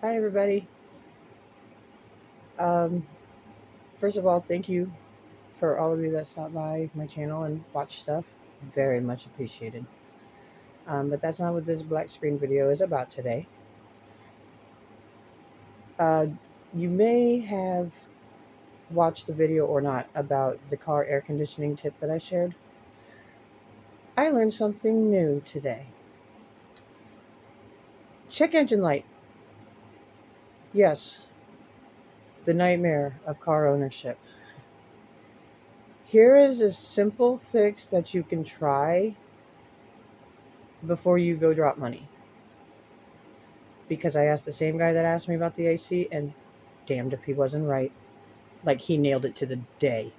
Hi, everybody. Um, First of all, thank you for all of you that stopped by my channel and watch stuff. Very much appreciated. But that's not what this black screen video is about today. Uh, you may have watched the video or not about the car air conditioning tip that I shared. I learned something new today. Check engine light. Yes, the nightmare of car ownership. Here is a simple fix that you can try before you go drop money. Because I asked the same guy that asked me about the AC, and damned if he wasn't right. Like, he nailed it to the day.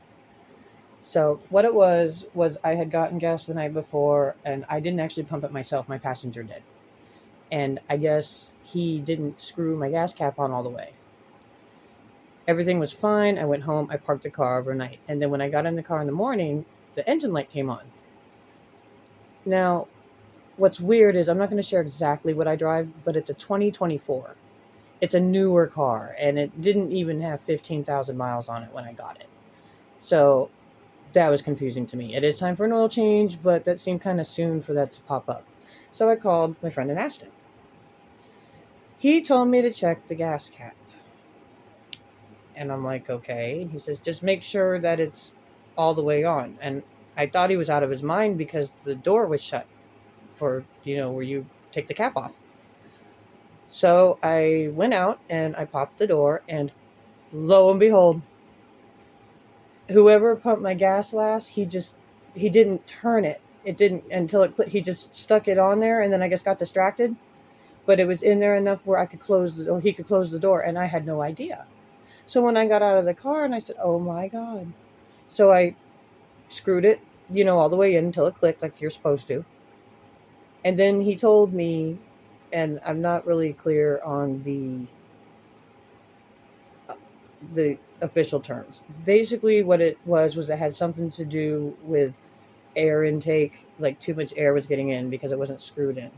So what it was I had gotten gas the night before, and I didn't actually pump it myself. My passenger did, and I guess he didn't screw my gas cap on all the way. Everything was fine. I went home. I parked the car overnight, and then when I got in the car in the morning, the engine light came on. Now, what's weird is I'm not going to share exactly what I drive, but it's a 2024. It's a newer car, and it didn't even have 15,000 miles on it when I got it. So that was confusing to me. It is time for an oil change, but that seemed kind of soon for that to pop up. So I called my friend and asked him. He told me to check the gas cap. And I'm like, okay. He says, just make sure that it's all the way on. And I thought he was out of his mind because the door was shut for, where you take the cap off. So I went out and I popped the door, and lo and behold, whoever pumped my gas last, he didn't turn it. It didn't until he just stuck it on there, and then I guess got distracted. But it was in there enough where I could or he could close the door, and I had no idea. So when I got out of the car, and I said, "Oh my god!" So I screwed it, all the way in until it clicked like you're supposed to. And then he told me, and I'm not really clear on the official terms. Basically, what it was it had something to do with air intake, like too much air was getting in because it wasn't screwed in.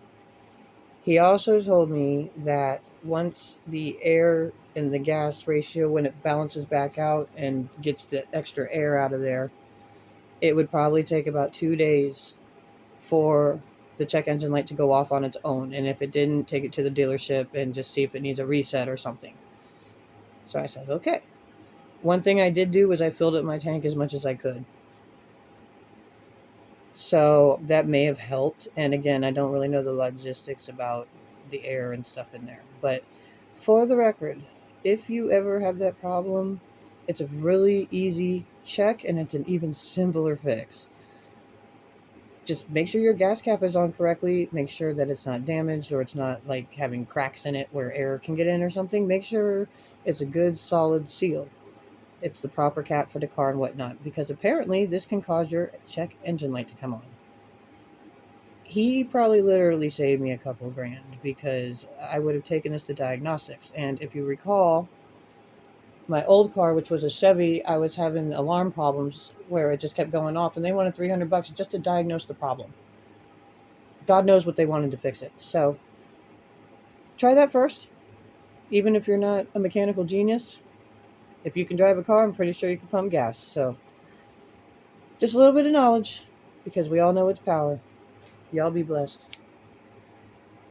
He also told me that once the air and the gas ratio, when it balances back out and gets the extra air out of there, it would probably take about 2 days for the check engine light to go off on its own. And if it didn't, take it to the dealership and just see if it needs a reset or something. So I said, okay. One thing I did do was I filled up my tank as much as I could. So that may have helped. And again, I don't really know the logistics about the air and stuff in there. But for the record, if you ever have that problem, it's a really easy check and it's an even simpler fix. Just make sure your gas cap is on correctly. Make sure that it's not damaged or it's not like having cracks in it where air can get in or something. Make sure it's a good solid seal. It's the proper cap for the car and whatnot, because apparently this can cause your check engine light to come on. He probably literally saved me a couple grand because I would have taken this to diagnostics. And if you recall, my old car, which was a Chevy, I was having alarm problems where it just kept going off, and they wanted $300 just to diagnose the problem. God knows what they wanted to fix it. So try that first, even if you're not a mechanical genius. If you can drive a car, I'm pretty sure you can pump gas. So just a little bit of knowledge, because we all know it's power. Y'all be blessed.